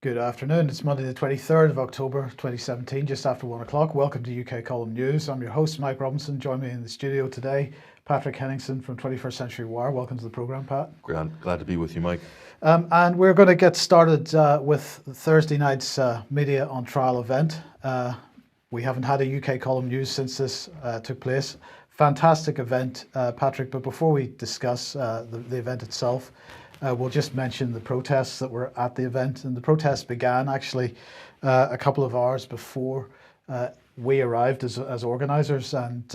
Good afternoon. It's Monday the 23rd of October 2017, just after 1 o'clock. Welcome to UK Column News. I'm your host, Mike Robinson. Join me in the studio today, Patrick Henningsen from 21st Century Wire. Welcome to the programme, Pat. Glad to be with you, Mike. And we're going to get started with Thursday night's media on trial event. We haven't had a UK Column News since this took place. Fantastic event, Patrick. But before we discuss the event itself, we'll just mention the protests that were at the event. And the protests began actually a couple of hours before we arrived as organisers. And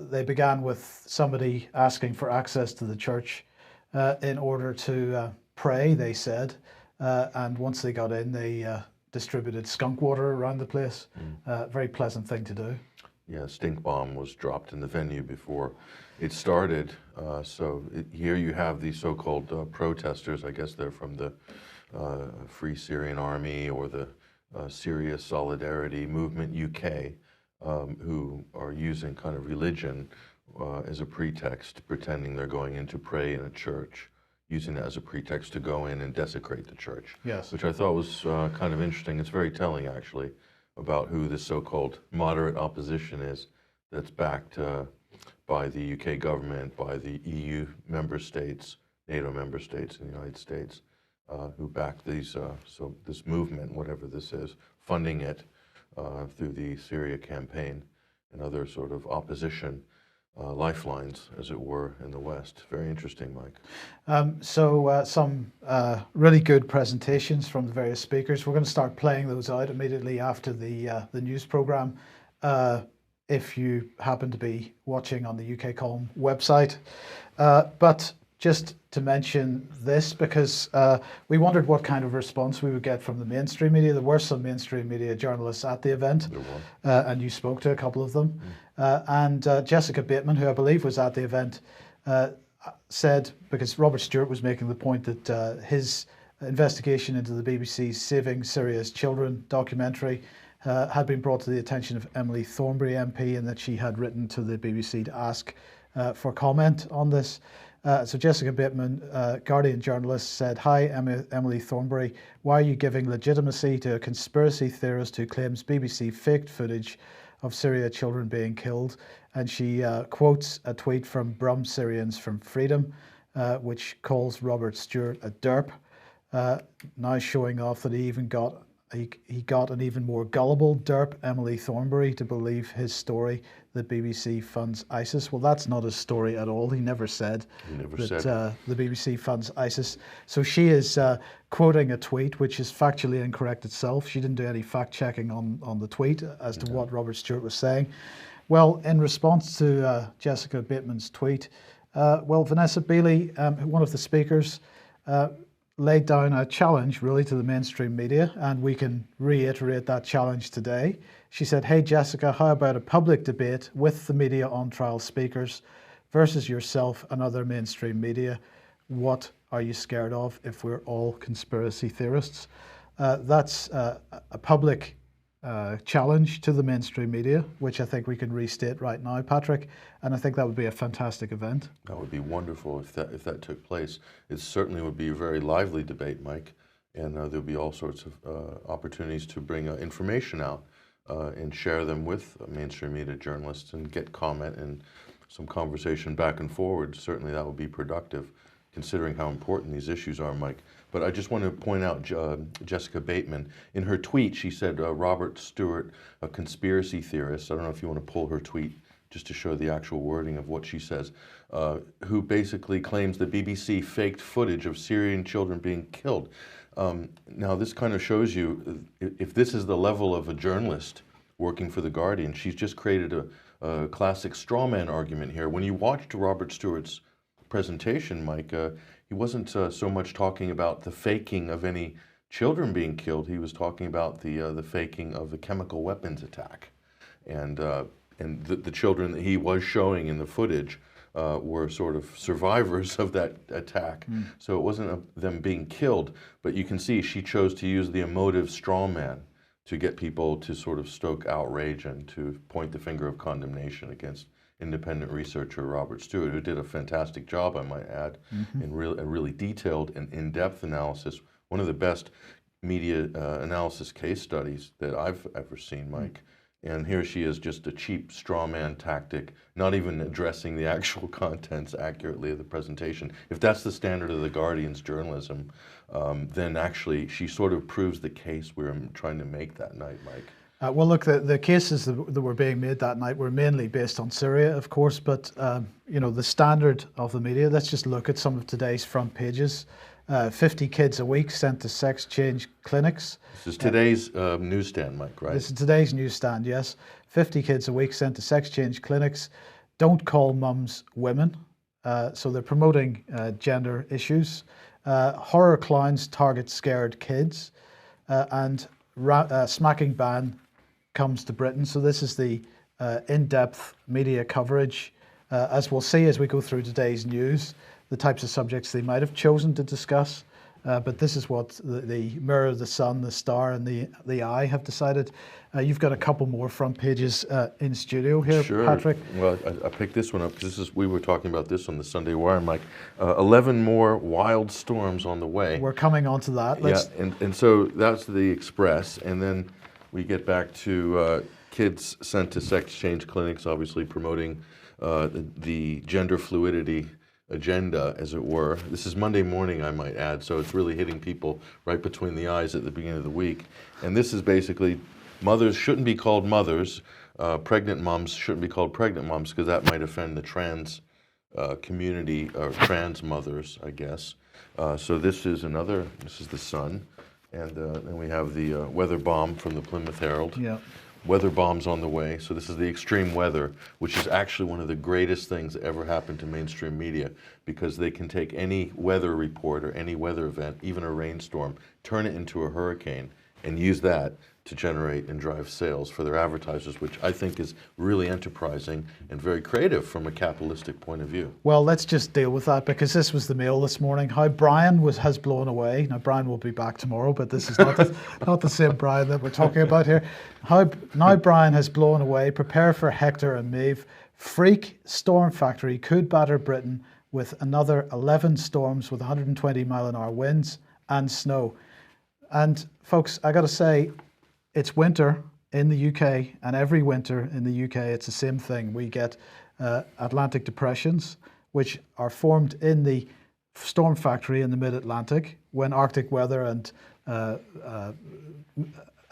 they began with somebody asking for access to the church in order to pray, they said. And once they got in, they distributed skunk water around the place. Very pleasant thing to do. Yeah, a stink bomb was dropped in the venue before it started. Here you have these so-called protesters. I guess they're from the Free Syrian Army or the Syria Solidarity Movement UK, who are using kind of religion as a pretext, pretending they're going in to pray in a church, using it as a pretext to go in and desecrate the church. Yes. Which I thought was kind of interesting. It's very telling, actually, about who this so-called moderate opposition is that's backed by the UK government, by the EU member states, NATO member states, and the United States, who back these this movement, whatever this is, funding it through the Syria campaign and other sort of opposition lifelines, as it were, in the West. Very interesting, Mike. Some really good presentations from the various speakers. We're going to start playing those out immediately after the news programme. If you happen to be watching on the UK Column website. But just to mention this, because we wondered what kind of response we would get from the mainstream media. There were some mainstream media journalists at the event, and you spoke to a couple of them. And Jessica Bateman, who I believe was at the event, said, because Robert Stewart was making the point that his investigation into the BBC's Saving Syria's Children documentary had been brought to the attention of Emily Thornberry MP, and that she had written to the BBC to ask for comment on this. So Jessica Bateman, Guardian journalist, said, "Hi, Emily Thornberry. Why are you giving legitimacy to a conspiracy theorist who claims BBC faked footage of Syria children being killed?" And she quotes a tweet from Brum Syrians from Freedom, which calls Robert Stewart a derp, now showing off that he got an even more gullible derp, Emily Thornberry, to believe his story that BBC funds ISIS. Well, that's not his story at all. He never said that the BBC funds ISIS. So she is quoting a tweet which is factually incorrect itself. She didn't do any fact checking on the tweet as to what Robert Stewart was saying. Well, in response to Jessica Bateman's tweet, Vanessa Beeley, one of the speakers, laid down a challenge really to the mainstream media, and we can reiterate that challenge today. She said, "Hey Jessica, how about a public debate with the media on trial speakers versus yourself and other mainstream media? What are you scared of if we're all conspiracy theorists?" That's a public challenge to the mainstream media, which I think we can restate right now, Patrick, and I think that would be a fantastic event. That would be wonderful if that took place. It certainly would be a very lively debate, Mike, and there'll be all sorts of opportunities to bring information out and share them with mainstream media journalists and get comment and some conversation back and forward. Certainly that would be productive, considering how important these issues are, Mike. But I just want to point out Jessica Bateman. In her tweet, she said, Robert Stewart, a conspiracy theorist. I don't know if you want to pull her tweet just to show the actual wording of what she says, who basically claims the BBC faked footage of Syrian children being killed. Now, this kind of shows you, if this is the level of a journalist working for The Guardian, she's just created a classic straw man argument here. When you watched Robert Stewart's presentation, Mike, he wasn't so much talking about the faking of any children being killed. He was talking about the faking of the chemical weapons attack, and the children that he was showing in the footage were sort of survivors of that attack. So it wasn't them being killed, but you can see she chose to use the emotive straw man to get people to sort of stoke outrage and to point the finger of condemnation against independent researcher Robert Stewart, who did a fantastic job, I might add, in a really detailed and in-depth analysis. One of the best media analysis case studies that I've ever seen, Mike. And here she is, just a cheap straw man tactic, not even addressing the actual contents accurately of the presentation. If that's the standard of the Guardian's journalism, then actually she sort of proves the case we were trying to make that night, Mike. Well, look, the cases that were being made that night were mainly based on Syria, of course, but you know, the standard of the media. Let's just look at some of today's front pages. 50 kids a week sent to sex change clinics. This is today's newsstand, Mike, right? This is today's newsstand, yes. 50 kids a week sent to sex change clinics. Don't call mums women. So they're promoting gender issues. Horror clowns target scared kids. And smacking ban comes to Britain. So this is the in-depth media coverage. As we'll see as we go through today's news, the types of subjects they might have chosen to discuss. But this is what the Mirror, the Sun, the Star, and the Eye have decided. You've got a couple more front pages in studio here, sure. Patrick. Well, I picked this one up because we were talking about this on the Sunday Wire, Mike. 11 more wild storms on the way. We're coming on to that. And so that's the Express, and then we get back to kids sent to sex change clinics, obviously promoting the gender fluidity agenda, as it were. This is Monday morning, I might add, so it's really hitting people right between the eyes at the beginning of the week. And this is basically, mothers shouldn't be called mothers, pregnant moms shouldn't be called pregnant moms, because that might offend the trans community, or trans mothers, I guess. So this is the Sun, and then we have the weather bomb from the Plymouth Herald. Yeah. Weather bombs on the way. So this is the extreme weather, which is actually one of the greatest things that ever happened to mainstream media, because they can take any weather report or any weather event, even a rainstorm, turn it into a hurricane, and use that to generate and drive sales for their advertisers, which I think is really enterprising and very creative from a capitalistic point of view. Well, let's just deal with that, because this was the Mail this morning. How Brian has blown away. Now, Brian will be back tomorrow, but this is not not the same Brian that we're talking about here. Now Brian has blown away. Prepare for Hector and Maeve. Freak storm factory could batter Britain with another 11 storms with 120-mile-an-hour winds and snow. And folks, I got to say, it's winter in the UK, and every winter in the UK, it's the same thing. We get Atlantic depressions, which are formed in the storm factory in the mid-Atlantic when Arctic weather and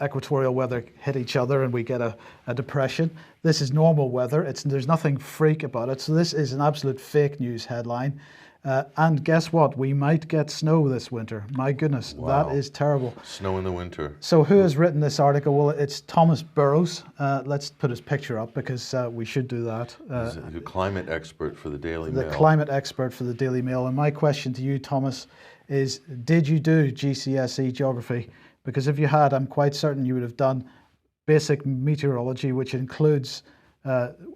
equatorial weather hit each other, and we get a depression. This is normal weather. There's nothing freak about it. So this is an absolute fake news headline. And guess what? We might get snow this winter. My goodness, wow. That is terrible. Snow in the winter. So who has written this article? Well, it's Thomas Burrows. Let's put his picture up, because we should do that. He's a climate expert for the Daily Mail. The climate expert for the Daily Mail. And my question to you, Thomas, is did you do GCSE geography? Because if you had, I'm quite certain you would have done basic meteorology, which includes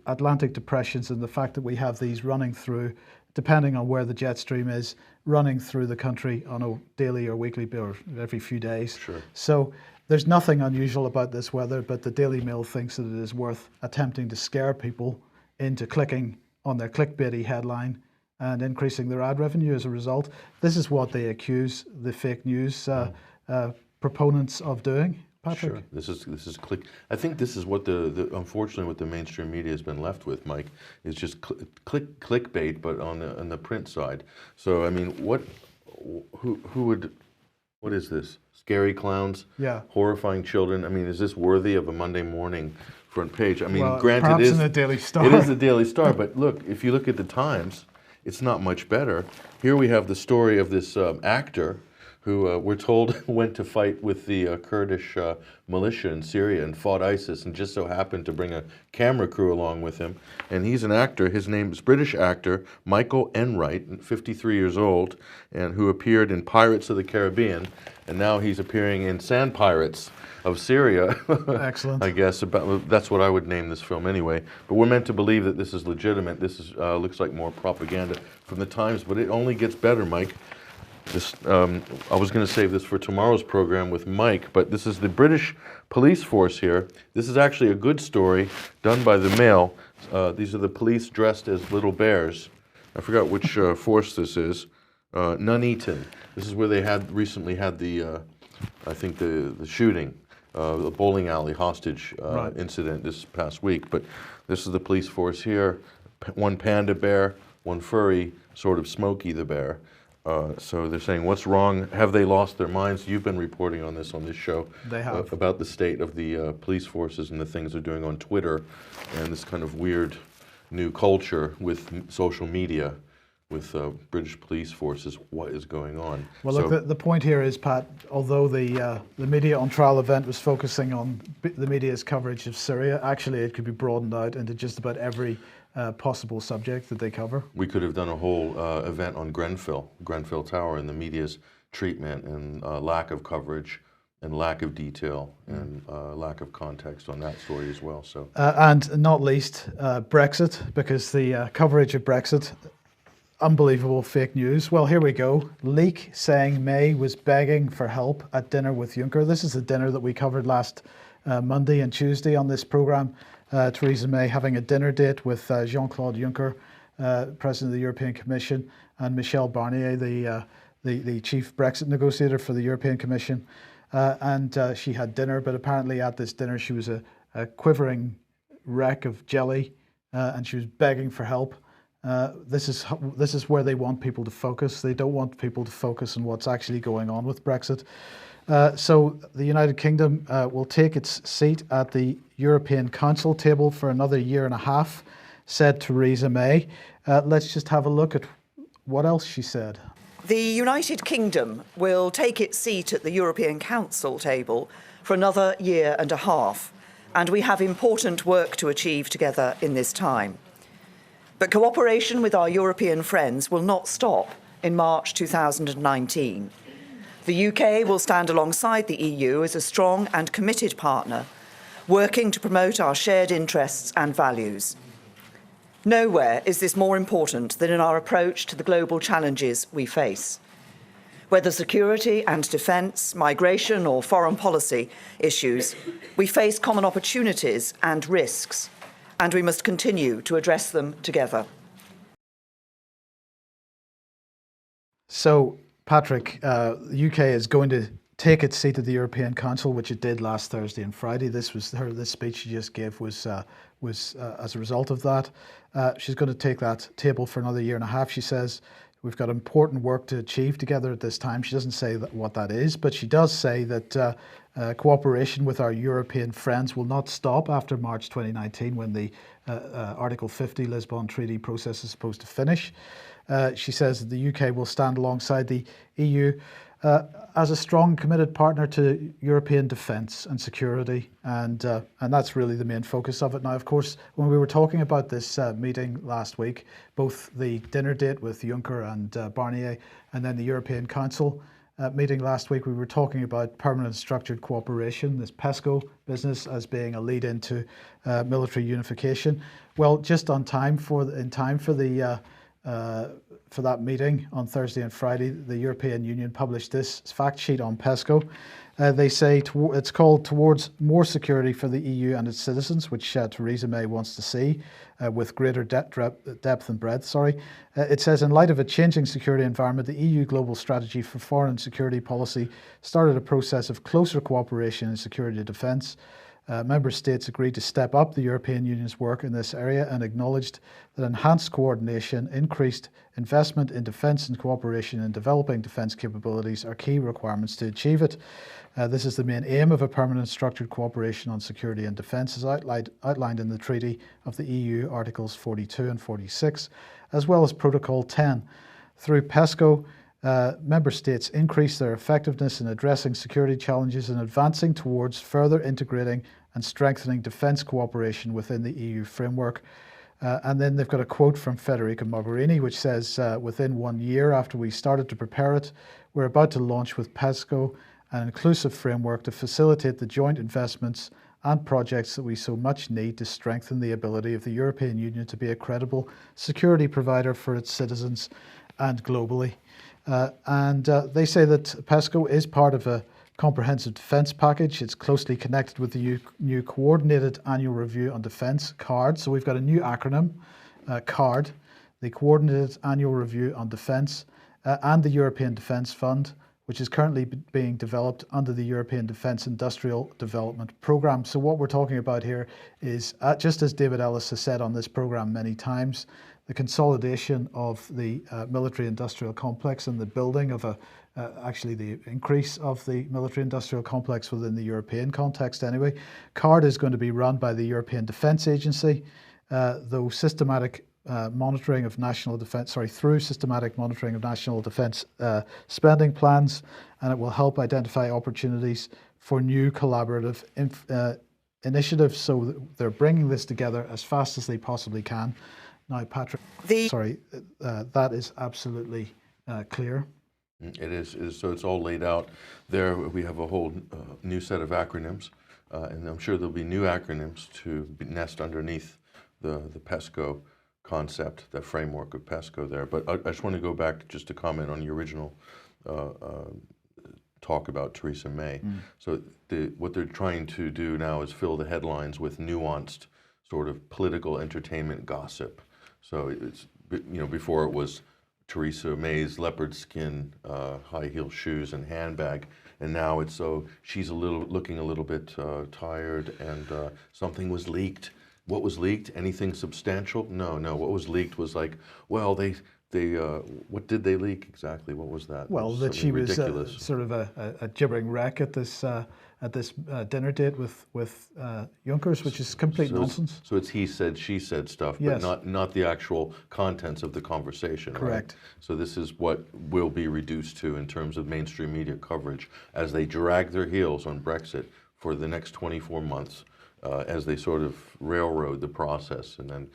Atlantic depressions and the fact that we have these running through, depending on where the jet stream is, running through the country on a daily or weekly or every few days. Sure. So there's nothing unusual about this weather, but the Daily Mail thinks that it is worth attempting to scare people into clicking on their clickbaity headline and increasing their ad revenue as a result. This is what they accuse the fake news proponents of doing. Patrick? Sure. This is click. I think this is what unfortunately what the mainstream media has been left with, Mike, is just clickbait, but on the print side. So I mean, what is this? Scary clowns? Yeah. Horrifying children? I mean, is this worthy of a Monday morning front page? I mean, well, granted, perhaps in the Daily Star. It is the Daily Star, but look, if you look at the Times, it's not much better. Here we have the story of this actor who we're told went to fight with the Kurdish militia in Syria and fought ISIS, and just so happened to bring a camera crew along with him. And he's an actor. His name is British actor Michael Enright, 53 years old, and who appeared in Pirates of the Caribbean, and now he's appearing in Sand Pirates of Syria. Excellent. I guess that's what I would name this film anyway. But we're meant to believe that this is legitimate. This is looks like more propaganda from the Times, but it only gets better, Mike. I was going to save this for tomorrow's program with Mike, but this is the British police force here. This is actually a good story done by the Mail. These are the police dressed as little bears. I forgot which force this is. Nuneaton. This is where they recently had the I think the shooting, the bowling alley hostage Right. incident this past week. But this is the police force here, one panda bear, one furry, sort of Smokey the bear. So they're saying, what's wrong? Have they lost their minds? You've been reporting on this show. They have. About the state of the police forces and the things they're doing on Twitter and this kind of weird new culture with social media, with British police forces. What is going on? Well, look, the point here is, Pat, although the media on trial event was focusing on the media's coverage of Syria, actually it could be broadened out into just about every possible subject that they cover. We could have done a whole event on Grenfell Tower, and the media's treatment and lack of coverage and lack of detail and lack of context on that story as well. So, and not least Brexit, because the coverage of Brexit, unbelievable fake news. Well, here we go. Leak saying May was begging for help at dinner with Juncker. This is the dinner that we covered last Monday and Tuesday on this programme. Theresa May having a dinner date with Jean-Claude Juncker, President of the European Commission, and Michel Barnier, the chief Brexit negotiator for the European Commission. And she had dinner, but apparently at this dinner she was a quivering wreck of jelly, and she was begging for help. This is where they want people to focus. They don't want people to focus on what's actually going on with Brexit. So the United Kingdom will take its seat at the European Council table for another year and a half, said Theresa May. Let's just have a look at what else she said. The United Kingdom will take its seat at the European Council table for another year and a half, and we have important work to achieve together in this time. But cooperation with our European friends will not stop in March 2019. The UK will stand alongside the EU as a strong and committed partner, working to promote our shared interests and values. Nowhere is this more important than in our approach to the global challenges we face. Whether security and defence, migration or foreign policy issues, we face common opportunities and risks, and we must continue to address them together. So, Patrick, the UK is going to take its seat at the European Council, which it did last Thursday and Friday. This speech she just gave was as a result of that. She's going to take that table for another year and a half. She says we've got important work to achieve together at this time. She doesn't say what that is, but she does say that cooperation with our European friends will not stop after March 2019, when the Article 50 Lisbon Treaty process is supposed to finish. She says that the UK will stand alongside the EU as a strong, committed partner to European defence and security, and that's really the main focus of it. Now, of course, when we were talking about this meeting last week, both the dinner date with Juncker and Barnier, and then the European Council meeting last week, we were talking about permanent structured cooperation, this PESCO business, as being a lead into military unification. Well, just in time for that meeting on Thursday and Friday, the European Union published this fact sheet on PESCO. They say it's called Towards More Security for the EU and its Citizens, which Theresa May wants to see with greater depth and breadth. It says, in light of a changing security environment, the EU Global Strategy for Foreign and Security Policy started a process of closer cooperation in security and defence. Member states agreed to step up the European Union's work in this area and acknowledged that enhanced coordination, increased investment in defence and cooperation in developing defence capabilities are key requirements to achieve it. This is the main aim of a permanent structured cooperation on security and defence, as outlined in the Treaty of the EU, Articles 42 and 46, as well as Protocol 10. Through PESCO, member states increase their effectiveness in addressing security challenges and advancing towards further integrating and strengthening defence cooperation within the EU framework. And then they've got a quote from Federica Mogherini, which says, within 1 year after we started to prepare it, we're about to launch with PESCO an inclusive framework to facilitate the joint investments and projects that we so much need to strengthen the ability of the European Union to be a credible security provider for its citizens and globally. They say that PESCO is part of a comprehensive defence package. It's closely connected with the new Coordinated Annual Review on Defence, CARD. So we've got a new acronym, CARD, the Coordinated Annual Review on Defence, and the European Defence Fund, which is currently being developed under the European Defence Industrial Development Programme. So what we're talking about here is, just as David Ellis has said on this programme many times, the consolidation of the military industrial complex and the building of actually the increase of the military industrial complex within the European context anyway. CARD is going to be run by the European Defence Agency, though systematic monitoring of national defence, through systematic monitoring of national defence spending plans, and it will help identify opportunities for new collaborative initiatives. So they're bringing this together as fast as they possibly can. Now, Patrick, that is absolutely clear. It is. So it's all laid out there. We have a whole new set of acronyms, and I'm sure there'll be new acronyms to nest underneath the PESCO concept, the framework of PESCO there. But I just want to go back just to comment on the original talk about Theresa May. So what they're trying to do now is fill the headlines with nuanced sort of political entertainment gossip. So it's, before it was Theresa May's leopard skin, high heel shoes and handbag, and now it's she's looking a little bit tired, and something was leaked. What was leaked? Anything substantial? No. What was leaked was like, well, they what did they leak exactly? What was that? Well, that she was sort of a gibbering wreck at this dinner date with Junkers, which is complete nonsense. So it's he said, she said stuff, yes, but not the actual contents of the conversation. Correct. Right? So this is what will be reduced to in terms of mainstream media coverage as they drag their heels on Brexit for the next 24 months, as they sort of railroad the process, and then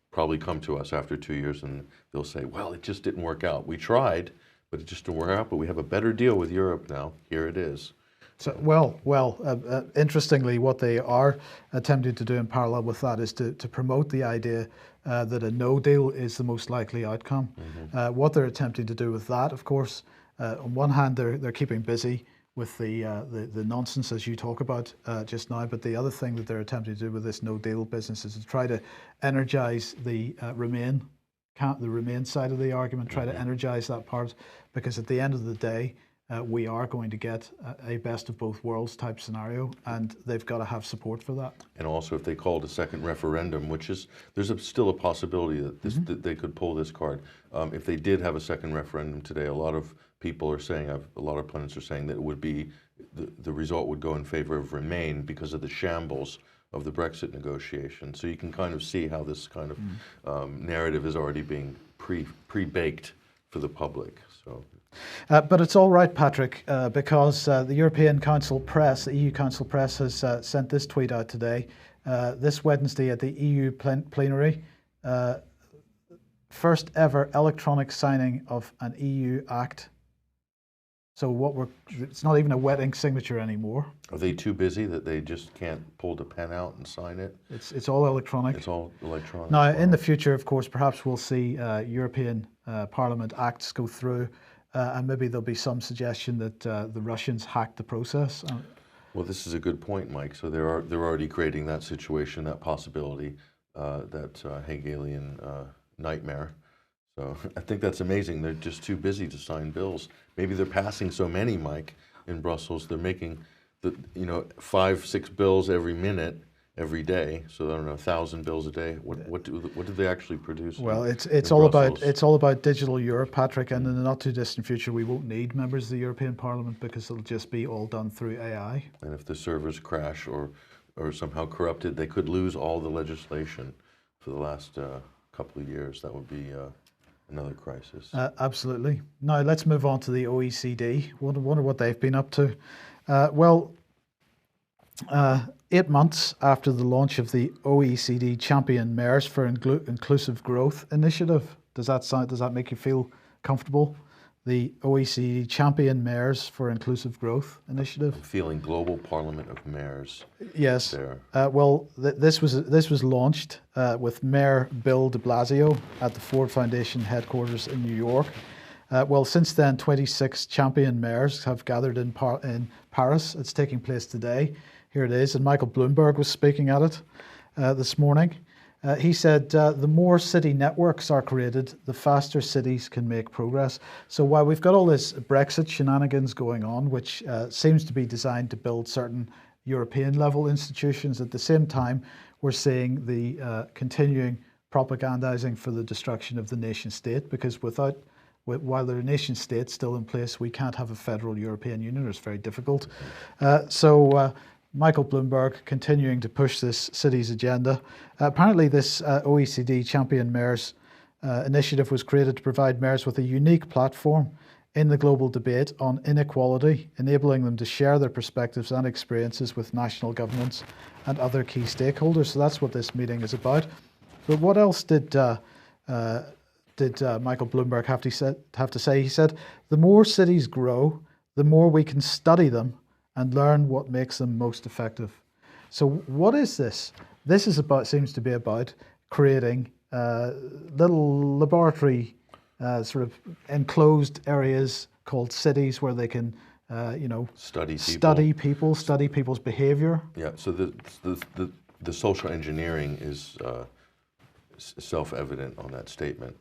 probably come to us after 2 years and they'll say, well, it just didn't work out. We tried, but it just didn't work out, but we have a better deal with Europe now. Here it is. So, interestingly, what they are attempting to do in parallel with that is to promote the idea that a no deal is the most likely outcome. What they're attempting to do with that, of course, on one hand, they're keeping busy with the nonsense as you talk about just now, but the other thing that they're attempting to do with this no deal business is to try to energize the Remain side of the argument, try to energize that part, because at the end of the day, we are going to get a best of both worlds type scenario, and they've got to have support for that. And also, if they called a second referendum, there's still a possibility that that they could pull this card. If they did have a second referendum today, a lot of people are saying, a lot of pundits are saying that it would be, the result would go in favor of Remain because of the shambles of the Brexit negotiations. So you can kind of see how this kind of narrative is already being pre-baked for the public. So. But it's all right, Patrick, because the European Council Press, the EU Council Press, has sent this tweet out today. This Wednesday at the EU plenary, first ever electronic signing of an EU act. So it's not even a wet ink signature anymore. Are they too busy that they just can't pull the pen out and sign it? It's all electronic. It's all electronic. Now, in the future, of course, perhaps we'll see European Parliament acts go through, and maybe there'll be some suggestion that the Russians hacked the process. Well, this is a good point, Mike. So they're already creating that situation, that possibility, that Hegelian nightmare. So I think that's amazing. They're just too busy to sign bills. Maybe they're passing so many, Mike, in Brussels. They're making 5-6 bills every minute, every day. So I don't know, 1,000 bills a day. What do they actually produce? Well, it's all about digital Europe, Patrick. And in the not too distant future, we won't need members of the European Parliament because it'll just be all done through AI. And if the servers crash or somehow corrupted, they could lose all the legislation for the last couple of years. That would be another crisis. Absolutely. Now let's move on to the OECD. Wonder what they've been up to. 8 months after the launch of the OECD Champion Mayors for Inclusive Growth Initiative, does that make you feel comfortable? The OECD Champion Mayors for Inclusive Growth Initiative. I'm feeling global Parliament of Mayors. Yes. There. This was launched with Mayor Bill de Blasio at the Ford Foundation headquarters in New York. Since then, 26 champion mayors have gathered in Paris. It's taking place today. Here it is, and Michael Bloomberg was speaking at it this morning. He said, the more city networks are created, the faster cities can make progress. So while we've got all this Brexit shenanigans going on, which seems to be designed to build certain European level institutions, at the same time, we're seeing the continuing propagandizing for the destruction of the nation state, because while the nation state's still in place, we can't have a federal European Union. It's very difficult. So Michael Bloomberg continuing to push this city's agenda. Apparently this OECD Champion Mayors initiative was created to provide mayors with a unique platform in the global debate on inequality, enabling them to share their perspectives and experiences with national governments and other key stakeholders. So that's what this meeting is about. But what else did Michael Bloomberg have to say? He said, the more cities grow, the more we can study them and learn what makes them most effective. So what is this? This seems to be about creating little laboratory sort of enclosed areas called cities where they can study people's behavior. Yeah, so the social engineering is self-evident on that statement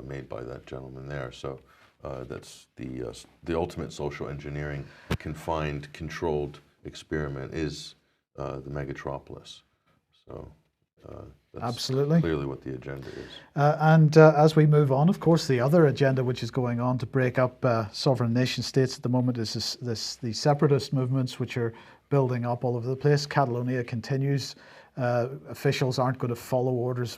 made by that gentleman there. So that's the ultimate social engineering confined, controlled experiment is the megatropolis. So that's absolutely clearly what the agenda is. And as we move on, of course, the other agenda which is going on to break up sovereign nation states at the moment is the separatist movements which are building up all over the place. Catalonia continues. Officials aren't going to follow orders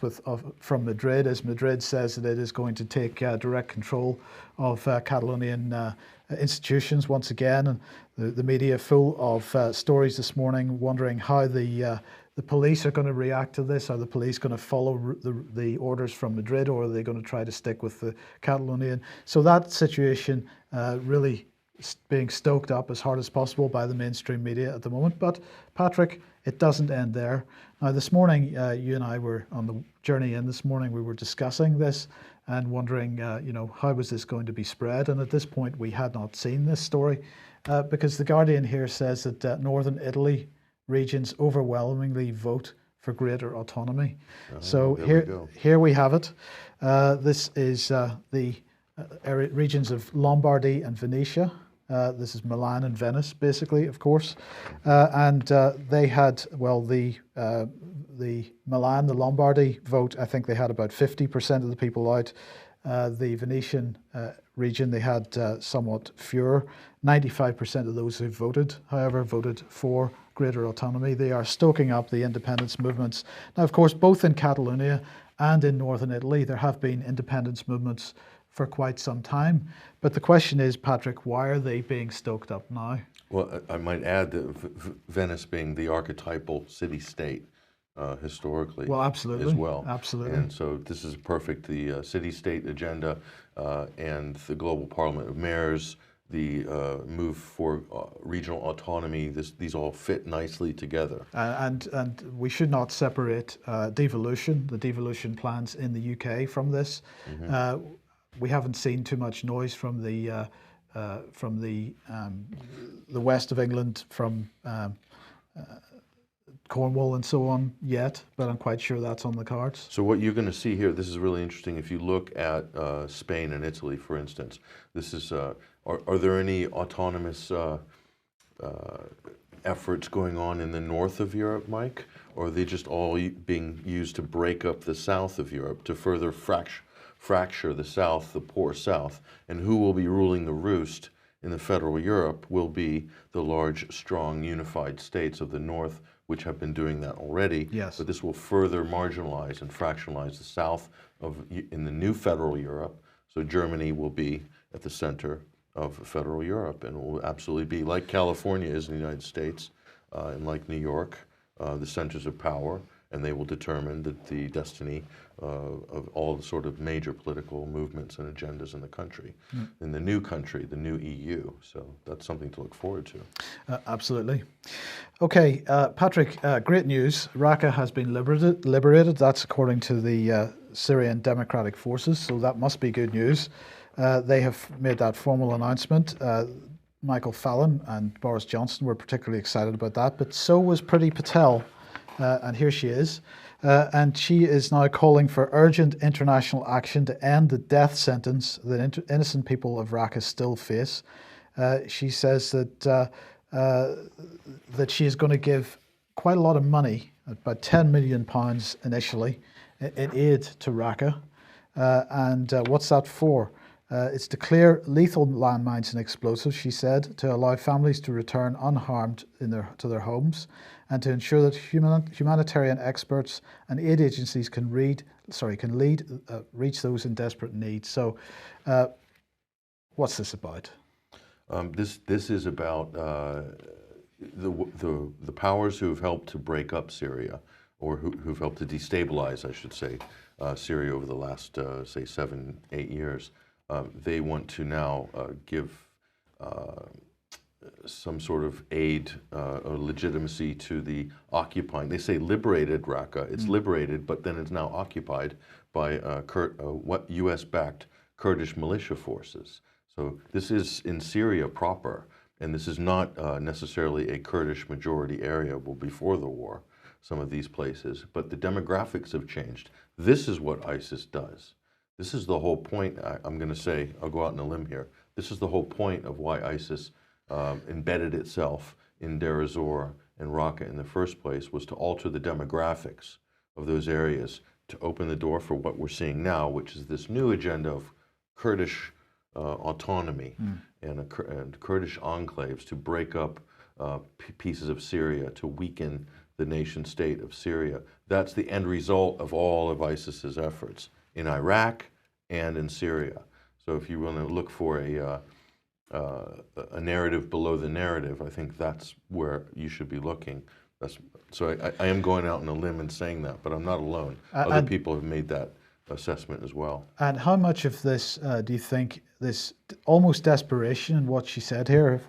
from Madrid, as Madrid says that it is going to take direct control of Catalonian institutions once again. And the media full of stories this morning wondering how the police are going to react to this. Are the police going to follow the orders from Madrid, or are they going to try to stick with the Catalonian? So that situation really being stoked up as hard as possible by the mainstream media at the moment. But Patrick, it doesn't end there. Now this morning, you and I were on the journey in this morning, we were discussing this and wondering, how was this going to be spread? And at this point, we had not seen this story because The Guardian here says that Northern Italy regions overwhelmingly vote for greater autonomy. So here we have it. This is the regions of Lombardy and Venetia. This is Milan and Venice, basically, of course. And they had, the Milan, the Lombardy vote, I think they had about 50% of the people out. The Venetian region, they had somewhat fewer. 95% of those who voted, however, voted for greater autonomy. They are stoking up the independence movements. Now, of course, both in Catalonia and in Northern Italy, there have been independence movements for quite some time. But the question is, Patrick, why are they being stoked up now? Well, I might add that Venice being the archetypal city-state historically, well, absolutely, as well. Absolutely. And so this is perfect, the city-state agenda and the global parliament of mayors, the move for regional autonomy, these all fit nicely together. And we should not separate devolution, the devolution plans in the UK from this. Mm-hmm. We haven't seen too much noise from the west of England, from Cornwall and so on yet, but I'm quite sure that's on the cards. So what you're going to see here, this is really interesting. If you look at Spain and Italy, for instance, this is are there any autonomous efforts going on in the north of Europe, Mike, or are they just all being used to break up the south of Europe to further fracture the South, the poor South? And who will be ruling the roost in the federal Europe will be the large, strong, unified states of the North, which have been doing that already. Yes. But this will further marginalize and fractionalize the South in the new federal Europe. So Germany will be at the center of federal Europe, and will absolutely be, like California is in the United States, and like New York, the centers of power, and they will determine the destiny of all the sort of major political movements and agendas in the country, in the new country, the new EU. So that's something to look forward to. Absolutely. Okay, Patrick, great news. Raqqa has been liberated. That's according to the Syrian Democratic Forces, so that must be good news. They have made that formal announcement. Michael Fallon and Boris Johnson were particularly excited about that, but so was Priti Patel, and here she is. And she is now calling for urgent international action to end the death sentence that innocent people of Raqqa still face. She says that that she is going to give quite a lot of money, about £10 million initially, in aid to Raqqa. And what's that for? It's to clear lethal landmines and explosives, she said, to allow families to return unharmed to their homes, and to ensure that humanitarian experts and aid agencies can reach those in desperate need. So, what's this about? This is about the powers who have helped to break up Syria, or who've helped to destabilize, I should say, Syria over the last, say, 7-8 years. They want to now give some sort of aid or legitimacy to the occupying. They say liberated Raqqa. It's liberated, but then it's now occupied by U.S.-backed Kurdish militia forces. So this is in Syria proper, and this is not necessarily a Kurdish majority area before the war, some of these places, but the demographics have changed. This is what ISIS does. This is the whole point. I'm going to say, I'll go out on a limb here. This is the whole point of why ISIS embedded itself in Deir ez-Zor and Raqqa in the first place, was to alter the demographics of those areas, to open the door for what we're seeing now, which is this new agenda of Kurdish autonomy and Kurdish enclaves to break up pieces of Syria, to weaken the nation state of Syria. That's the end result of all of ISIS's efforts in Iraq and in Syria. So if you want to look for a narrative below the narrative, I think that's where you should be looking. So I am going out on a limb and saying that, but I'm not alone. Other people have made that assessment as well. And how much of this do you think, this almost desperation in what she said here, if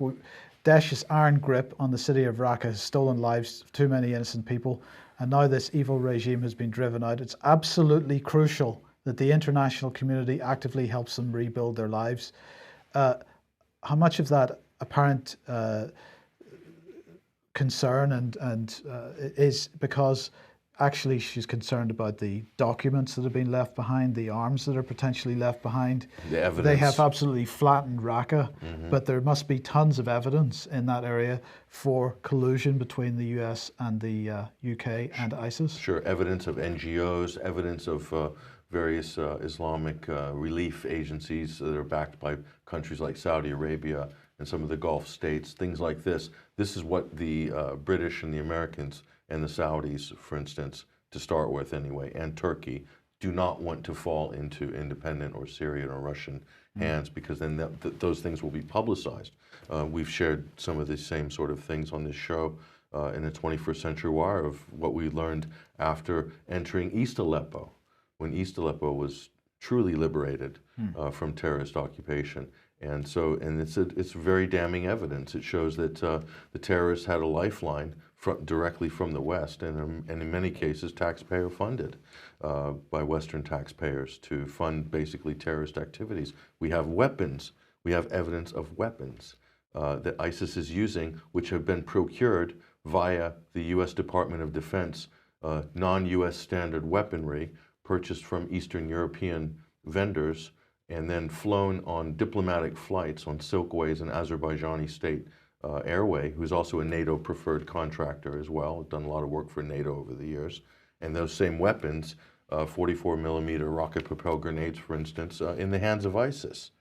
Daesh's iron grip on the city of Raqqa has stolen lives of too many innocent people, and now this evil regime has been driven out, it's absolutely crucial that the international community actively helps them rebuild their lives. How much of that apparent concern and is because actually she's concerned about the documents that have been left behind, the arms that are potentially left behind. The evidence. They have absolutely flattened Raqqa, but there must be tons of evidence in that area for collusion between the US and the UK and ISIS. Sure, evidence of NGOs, evidence of various Islamic relief agencies that are backed by countries like Saudi Arabia and some of the Gulf states, things like this. This is what the British and the Americans and the Saudis, for instance, to start with anyway, and Turkey, do not want to fall into independent or Syrian or Russian hands, because then those things will be publicized. We've shared some of the same sort of things on this show in the 21st Century Wire of what we learned after entering East Aleppo, when East Aleppo was truly liberated from terrorist occupation. And so, and it's very damning evidence. It shows that the terrorists had a lifeline directly from the West, and in many cases taxpayer funded by Western taxpayers to fund basically terrorist activities. We have weapons. We have evidence of weapons that ISIS is using, which have been procured via the U.S. Department of Defense, non-U.S. standard weaponry purchased from Eastern European vendors and then flown on diplomatic flights on Silkways and Azerbaijani State Airway, who's also a NATO preferred contractor as well, done a lot of work for NATO over the years. And those same weapons, 44 millimeter rocket propelled grenades, for instance, in the hands of ISIS.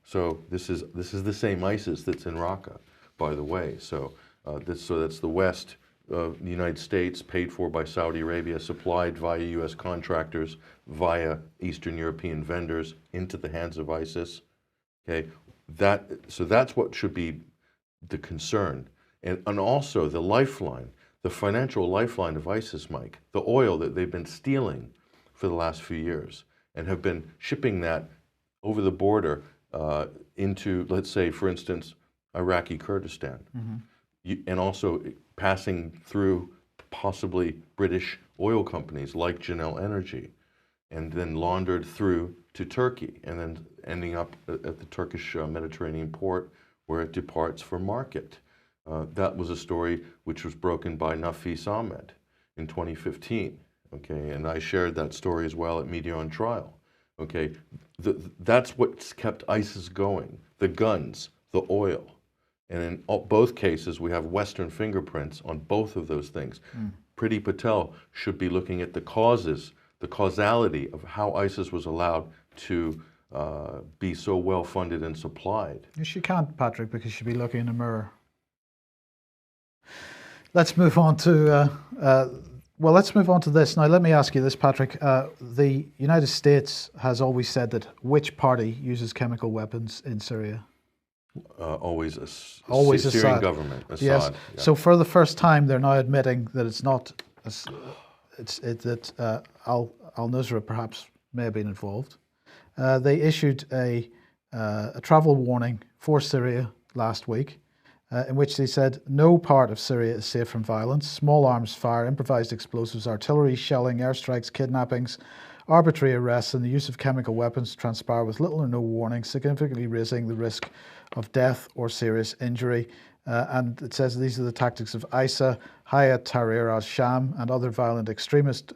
So this is the same ISIS that's in Raqqa, by the way. So that's the West, the United States, paid for by Saudi Arabia, supplied via U.S. contractors, via Eastern European vendors into the hands of ISIS. Okay, so that's what should be the concern, and also the lifeline, the financial lifeline of ISIS, Mike, the oil that they've been stealing for the last few years and have been shipping that over the border into, let's say, for instance, Iraqi Kurdistan, and also passing through possibly British oil companies like Janel Energy, and then laundered through to Turkey, and then ending up at the Turkish Mediterranean port, where it departs for market. That was a story which was broken by Nafis Ahmed. in 2015, okay, and I shared that story as well at Media on Trial, okay. That's what's kept ISIS going, the guns, the oil. And in both cases, we have Western fingerprints on both of those things. Priti Patel should be looking at the causes, the causality of how ISIS was allowed to be so well funded and supplied. She can't, Patrick, because she'd be looking in a mirror. Let's move on to let's move on to this. Now, let me ask you this, Patrick. The United States has always said that which party uses chemical weapons in Syria? Always Always Syrian Assad. government, Assad. Yes. Yeah. So for the first time, they're now admitting that it's not. That al-Nusra perhaps may have been involved. They issued a travel warning for Syria last week, in which they said no part of Syria is safe from violence. Small arms fire, improvised explosives, artillery, shelling, airstrikes, kidnappings, arbitrary arrests, and the use of chemical weapons transpire with little or no warning, significantly raising the risk of death or serious injury. And it says these are the tactics of ISA, Hayat Tahrir al-Sham, and other violent extremist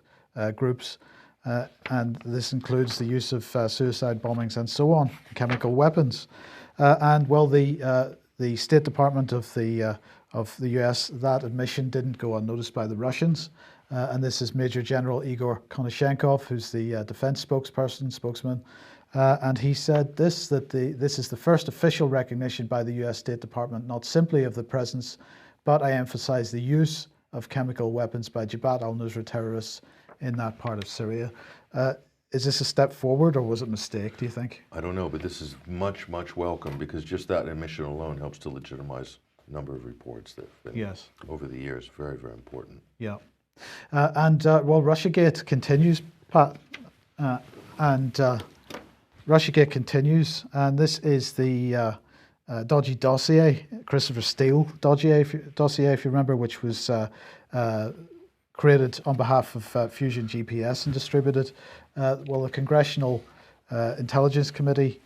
groups. And this includes the use of suicide bombings and so on, chemical weapons. The State Department of the US, that admission didn't go unnoticed by the Russians. And this is Major General Igor Konashenkov, who's the defense spokesman. And he said this is the first official recognition by the US State Department, not simply of the presence, but I emphasize the use of chemical weapons by Jabhat al-Nusra terrorists in that part of Syria. Is this a step forward, or was it a mistake, do you think? I don't know, but this is much, much welcome, because just that admission alone helps to legitimize a number of reports that have been, over the years, very, very important. Yeah. Russiagate continues, Pat, Russiagate continues, and this is the dodgy dossier, Christopher Steele dossier, if you remember, which was created on behalf of Fusion GPS and distributed. The Congressional Intelligence Committee,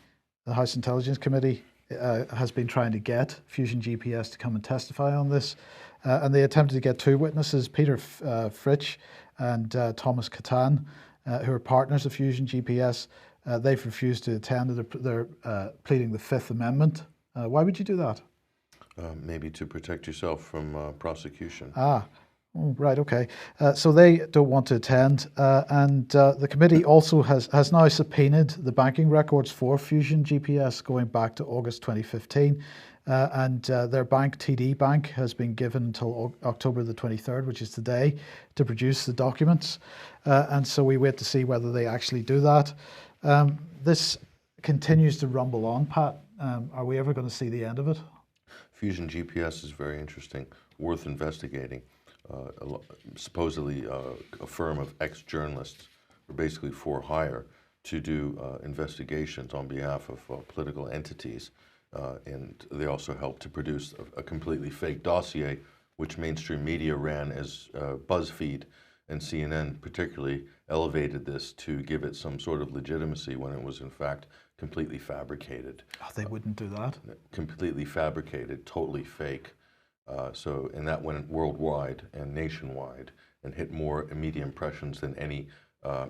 the House Intelligence Committee, has been trying to get Fusion GPS to come and testify on this. And they attempted to get two witnesses, Peter Fritsch and Thomas Catan, who are partners of Fusion GPS. They've refused to attend. They're pleading the Fifth Amendment. Why would you do that? Maybe to protect yourself from prosecution. Right, okay. So they don't want to attend. And the committee also has now subpoenaed the banking records for Fusion GPS going back to August 2015. And their bank, TD Bank, has been given until October the 23rd, which is today, to produce the documents. And so we wait to see whether they actually do that. This continues to rumble on, Pat. Are we ever going to see the end of it? Fusion GPS is very interesting, worth investigating. Supposedly a firm of ex-journalists, or basically for hire, to do investigations on behalf of political entities. And they also helped to produce a completely fake dossier, which mainstream media ran as BuzzFeed and CNN particularly elevated this to give it some sort of legitimacy when it was in fact completely fabricated. Oh, they wouldn't do that. Completely fabricated, totally fake. And that went worldwide and nationwide and hit more media impressions than any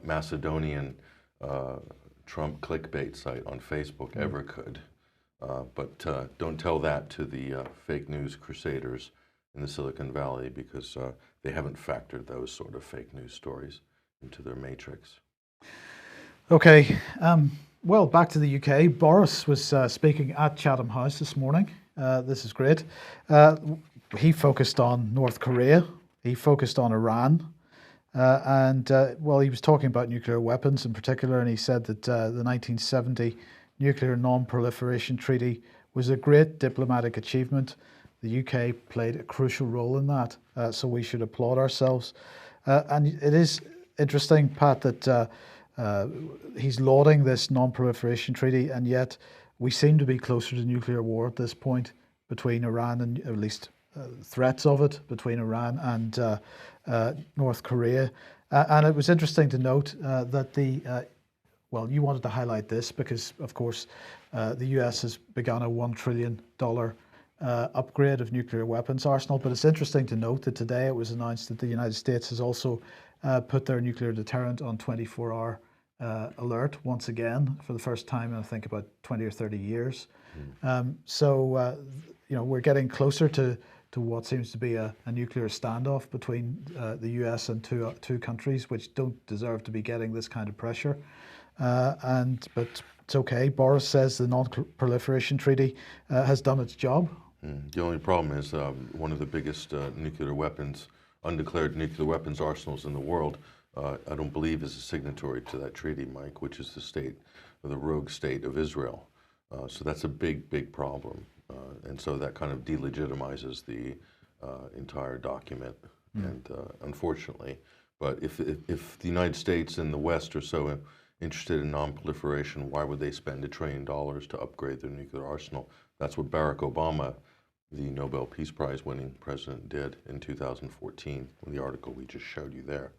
Macedonian Trump clickbait site on Facebook ever could. But don't tell that to the fake news crusaders in the Silicon Valley, because they haven't factored those sort of fake news stories into their matrix. Okay, back to the UK. Boris was speaking at Chatham House this morning. This is great. He focused on North Korea. He focused on Iran. He was talking about nuclear weapons in particular, and he said that the 1970 Nuclear Non-Proliferation Treaty was a great diplomatic achievement. The UK played a crucial role in that, so we should applaud ourselves. And it is interesting, Pat, that he's lauding this Non-Proliferation Treaty, and yet we seem to be closer to nuclear war at this point between Iran and, at least threats of it, between Iran and North Korea. And it was interesting to note that you wanted to highlight this because, of course, the US has begun a $1 trillion upgrade of nuclear weapons arsenal. But it's interesting to note that today it was announced that the United States has also put their nuclear deterrent on 24-hour alert once again for the first time in I think about 20 or 30 years. So you know, we're getting closer to what seems to be a nuclear standoff between the US and two countries which don't deserve to be getting this kind of pressure. But it's okay. Boris says the Non-Proliferation Treaty has done its job. The only problem is one of the biggest undeclared nuclear weapons arsenals in the world, I don't believe is a signatory to that treaty, Mike, which is the rogue state of Israel. So that's a big problem. And so that kind of delegitimizes the entire document. And unfortunately, but if the United States and the West are so interested in non-proliferation, why would they spend $1 trillion to upgrade their nuclear arsenal? That's what Barack Obama, the Nobel Peace Prize winning president, did in 2014 with the article we just showed you there.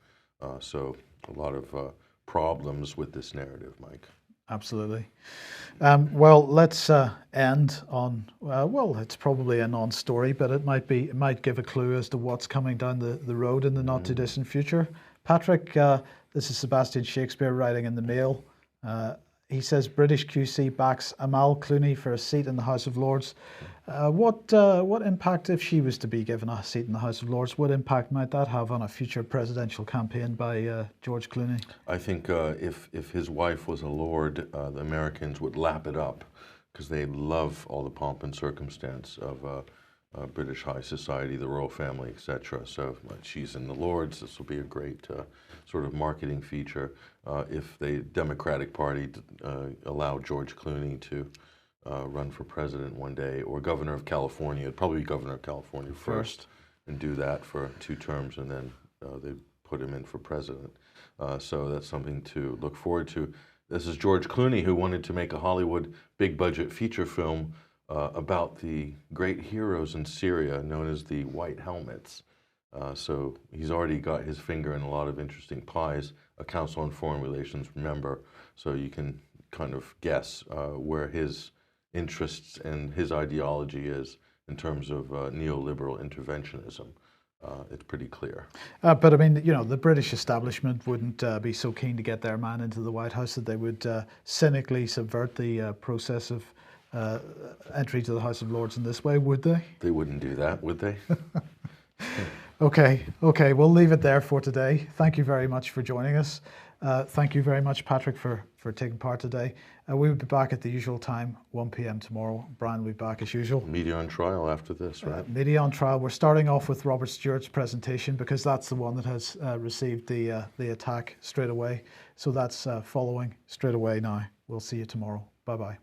So a lot of problems with this narrative, Mike. Absolutely. Well, let's end on, well, it's probably a non-story, but it might give a clue as to what's coming down the road in the not too distant future. Patrick, this is Sebastian Shakespeare writing in the Mail. He says British QC backs Amal Clooney for a seat in the House of Lords. What impact, if she was to be given a seat in the House of Lords, what impact might that have on a future presidential campaign by George Clooney? I think if his wife was a lord, the Americans would lap it up because they love all the pomp and circumstance of British high society, the royal family, etc. So if she's in the Lords, this will be a great sort of marketing feature. If the Democratic Party allow George Clooney to run for president one day, or governor of California, it'd probably be governor of California first, and do that for 2 terms, and then they put him in for president. So that's something to look forward to. This is George Clooney, who wanted to make a Hollywood big budget feature film about the great heroes in Syria known as the White Helmets. So he's already got his finger in a lot of interesting pies, a Council on Foreign Relations member, so you can kind of guess where his interests and his ideology is in terms of neoliberal interventionism. It's pretty clear. But I mean, you know, the British establishment wouldn't be so keen to get their man into the White House that they would cynically subvert the process of entry to the House of Lords in this way, would they? They wouldn't do that, would they? Okay, we'll leave it there for today. Thank you very much for joining us. Thank you very much, Patrick, for taking part today. We will be back at the usual time, 1 p.m. tomorrow. Brian will be back as usual. Media on trial after this, right? Media on trial. We're starting off with Robert Stewart's presentation because that's the one that has received the attack straight away. So that's following straight away now. We'll see you tomorrow. Bye-bye.